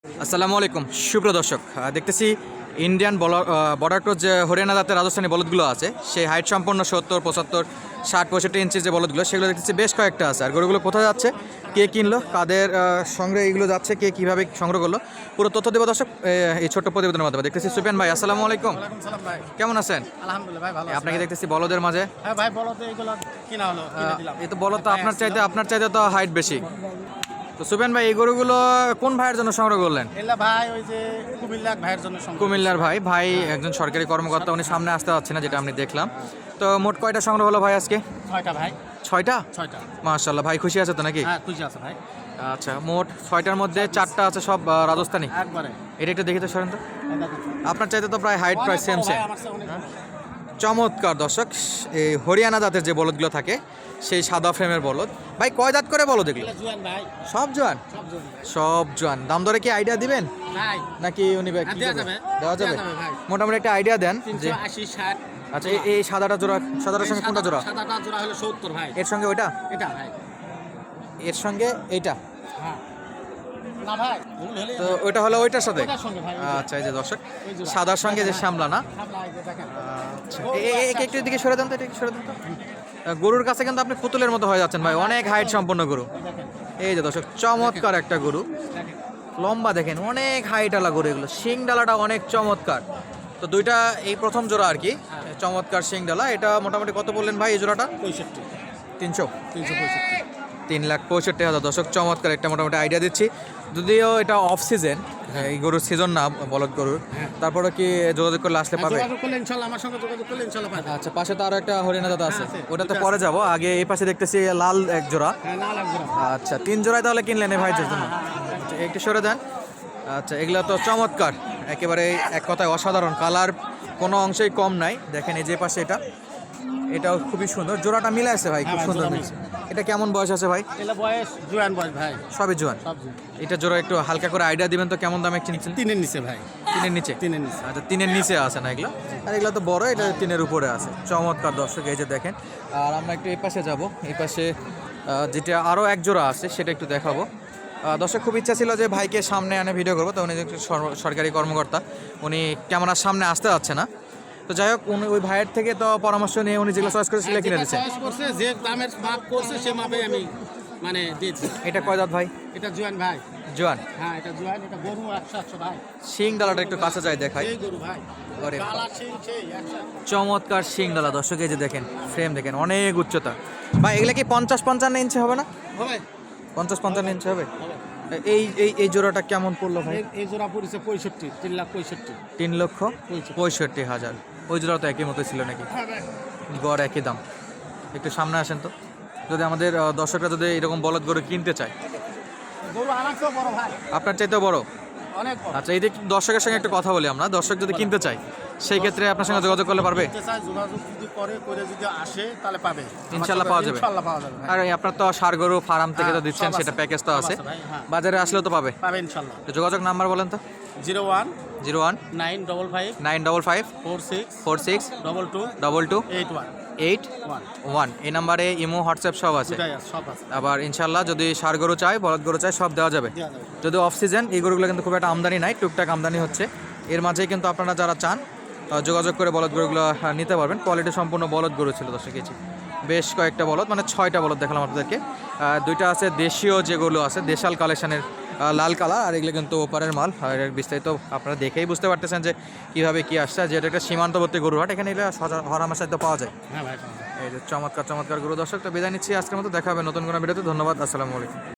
আসসালামু আলাইকুম সুপ্রিয় দর্শক, দেখতেছি ইন্ডিয়ান বর্ডার ক্রস যে হরিয়ানা জাতের রাজস্থানী বলদগুলো আছে সেই হাইট সম্পন্ন 70, 75, 60, 65 ইঞ্চির যে বলদগুলো সেগুলো দেখতেছি বেশ কয়েকটা আছে। আর গরুগুলো কোথায় যাচ্ছে, কে কিনলো, কাদের সংগ্রহে এইগুলো যাচ্ছে, কে কীভাবে সংগ্রহ করলো, পুরো তথ্য দেব দর্শক এই ছোট্ট প্রতিবেদনের মাধ্যমে। দেখতেছি সুফিয়ান ভাই, আসসালামু আলাইকুম। কেমন আছেন? আলহামদুলিল্লাহ ভাই, ভালো আছি। আপনাকে দেখতেছি বলদের মাঝে। হ্যাঁ ভাই, বলো তো এইগুলো কিনা হলো, কিনে দিলাম। এই তো বলদ তো আপনার চাইতে তো হাইট বেশি। তো সুফিয়ান ভাই, এই গরুগুলো কোন ভাইয়ের জন্য সংগ্রহ করলেন? এলা ভাই ওই যে কুমিল্লার ভাইয়ের জন্য সংগ্রহ। কুমিল্লার ভাই একজন সরকারি কর্মকর্তা, উনি সামনে আসতে পারছে না যেটা আমি দেখলাম। তো মোট কয়টা সংগ্রহ হলো ভাই আজকে? 6টা ভাই। 6টা? 6টা। মাশাআল্লাহ, ভাই খুশি আছে তো নাকি? হ্যাঁ খুশি আছে ভাই। আচ্ছা, মোট 6টার মধ্যে 4টা আছে সব রাজস্থানী। একবারে এটা একটু দেখি তো, সরেন তো। এই দেখো। আপনার চাইতে তো প্রায় হাইট প্রায় সেম অনেক বড় সেম। ভাই, আমার চেয়ে অনেক বড়। চমৎকার দর্শক, এই হরিয়ানা জাতের যে বলদগুলো থাকে সেই সাদা ফ্রেমের বলদ। ভাই কয় দাঁত করে বলদ এগুলো? এগুলো জুয়ান ভাই, সব জোয়ান? সব জুয়ান। সব জোয়ান। দাম দরে কি আইডিয়া দিবেন ভাই নাকি উনি হ্যাঁ, দেওয়া যাবে। দেওয়া যাবে? ভাই। মোটামুটি একটা আইডিয়া দেন যে 380, 60। আচ্ছা এই সাদাটার সঙ্গে কোনটা জোড়া? সাদাটা জোড়া হলো 70 ভাই। এর সঙ্গে ওইটা, এটা ভাই। এর সঙ্গে এইটা, হ্যাঁ না ভাই, ভুল হলে তো ওইটা হলো ওইটার সাথে। ওটার সঙ্গে ভাই। আচ্ছা, এই যে দর্শক ওই জোড়া। সাদার সঙ্গে যে শ্যামলা না। সামলা এই যে দেখেন। আচ্ছা, একটু দিকে সরে দেন তো, এটা একটু সরে দেন তো। গরুর কাছে কিন্তু আপনি পুতুলের মতো হয়ে যাচ্ছেন ভাই, অনেক হাইট সম্পন্ন গরু। এই দেখেন, এই যে দর্শক চমৎকার একটা গরু, দেখেন। লম্বা দেখেন, অনেক হাইট আলা গরু এগুলো। শিং ডালাটা অনেক চমৎকার। তো দুইটা এই প্রথম জোড়া আর কি, চমৎকার শিং ডালা। এটা মোটামুটি কত বললেন ভাই এই জোড়াটা? 65, 300, 365। 3,65,000। দর্শক চমৎকার একটা মোটামুটি আইডিয়া দিচ্ছি। যদিও এটা অফ সিজন, এই গরুর সিজন না বলদ গরুর, তারপরে কি যোগাযোগ করলে আসলে পাবে? যোগাযোগ করলে ইনশাআল্লাহ, আমার সঙ্গে যোগাযোগ করলে ইনশাআল্লাহ পাবে। আচ্ছা, পাশে তো আরো একটা হরিয়ানা দাদা আছে, আছে, ওটাতে দুইটা পরে আছে। যাব। আগে এই পাশে দেখতেছি লাল এক জোড়া। হ্যাঁ না লাগবে না। আচ্ছা, 3 জোড়ায় তাহলে কিনলেন এই ভাইদের জন্য? আচ্ছা, একটু সরে দেন। আচ্ছা, এগুলো তো চমৎকার, একেবারে এক কথায় অসাধারণ। কালার কোনো অংশেই কম নাই। দেখেন এই যে পাশে এটাও খুবই সুন্দর। জোড়াটা মিলে আছে ভাই, খুব হ্যাঁ, সুন্দর জোড়া মিলছে। এটা কেমন বয়স আছে ভাই? এলা বয়স জুয়ান বয়স ভাই, সবই জোয়ান। সব জুয়ান। এটা জোড়া একটু হালকা করে আইডিয়া দিবেন তো, কেমন দামে কিনছেন? 3-এর নিচে ভাই, 3-এর নিচে? 3-এর নিচে। আচ্ছা, 3-এর নিচে আছে না এগুলো? আর এগুলো তো বড়, এটা 3-এর উপরে আছে। চমৎকার দর্শক, এই যে দেখেন। আর আমরা একটু এই পাশে যাব, এই পাশে যেটা আরও এক জোড়া আছে সেটা একটু দেখাবো। দর্শক খুব ইচ্ছা ছিল যে ভাইকে সামনে আনে ভিডিও করবো, তো উনি যে সরকারি কর্মকর্তা, উনি ক্যামেরার সামনে আসতে যাচ্ছে না। তো যাই হোক, উনি ওই ভাইয়ের থেকে তো পরামর্শ নিয়ে উনি যেগুলো চয়েস করে সেগুলো কিনে দিচ্ছে। চয়েস করছে, যে দামের মাপ করছে সে মাপে আমি মানে দিয়েছি। এটা কয় দাঁত ভাই? এটা জুয়ান ভাই। জোয়ান। হ্যাঁ এটা জুয়ান, এটা গরু 100 ভাই। শিং ডালাটা একটু কাছে যায় দেখাই। এই গরু ভাই, আরে কালা সেই 100। চমৎকার শিং ডালা দর্শক, এই যে দেখেন ফ্রেম দেখেন, অনেক উচ্চতা। ভাই এগুলা কি 50-55 ইঞ্চি হবে না? হবে 50-55 ইঞ্চি হবে। হবে। এই এই এই জোড়াটা কেমন পড়লো ভাই? এই জোড়া পড়েছে 65, 3,65,000। 3,65,000। ওই জোড়া তো একই মতো ছিল নাকি? গড় একই দাম। একটু সামনে আসেন তো, যদি আমাদের দর্শকরা যদি এরকম বলদ গরু কিনতে চায়। গরু আমার চেয়েও বড় ভাই, আপনার চাইতেও বড়? অনেক বড়। আচ্ছা, এই যে দর্শকের সঙ্গে একটু কথা বলি আমরা। দর্শক যদি কিনতে চায় সেই ক্ষেত্রে আপনার সঙ্গে যোগাযোগ করলে পারবে? কিনতে চায়, যোগাযোগ যদি করে যদি আসে তাহলে পাবে। ইনশাল্লাহ পাওয়া যাবে। ইনশাআল্লাহ পাওয়া যাবে ভাই। আর এই আপনার তো ষাঁড় গরু ফার্ম থেকে তো হ্যাঁ, দিচ্ছেন, সব সেটা আছে, প্যাকেজ তো সব আছে। আছে ভাই, হ্যাঁ। বাজারে আসলেও তো পাবে। পাবে ইনশাআল্লাহ। তো যোগাযোগ নাম্বার বলেন তো। 01 01 955 955 46 46 22 22 81 81। 1 এই নাম্বারে ইমো হোয়াটসঅ্যাপ সব আছে। দুটাই আছে, সব আছে। আবার ইনশাল্লাহ যদি ষাঁড় গরু চাই, বলদ গরু চাই, সব দেওয়া যাবে। দেওয়া যাবে। যদি অফ সিজন, এই গরুগুলো কিন্তু খুব একটা আমদানি নাই, টুকটাক আমদানি হচ্ছে। এর মাঝেই কিন্তু আপনারা যারা চান যোগাযোগ করে বলদ গরুগুলো নিতে পারবেন। কোয়ালিটি সম্পূর্ণ বলদ গরু ছিল দর্শক, কেজি বেশ কয়েকটা বলদ, মানে 6টা বলদ দেখালাম আপনাদেরকে। দুইটা আছে দেশীয়, যেগুলো আছে দেশাল কালেকশনের, লাল কালার। আর এগুলো কিন্তু ওপারের মাল। আর এর বিস্তারিত আপনারা দেখেই বুঝতে পারতেছেন যে কীভাবে কী আসছে। যেটা একটা সীমান্তবর্তী গরুর হাট, এখানে এলে হরামার সাথে পাওয়া যায়। হ্যাঁ ভাই। এই যে চমৎকার চমৎকার গরু। দর্শক তো বিদায় নিচ্ছি আজকের মতো, দেখা হবে নতুন কোনো ভিডিওতে। ধন্যবাদ, আসসালামু আলাইকুম।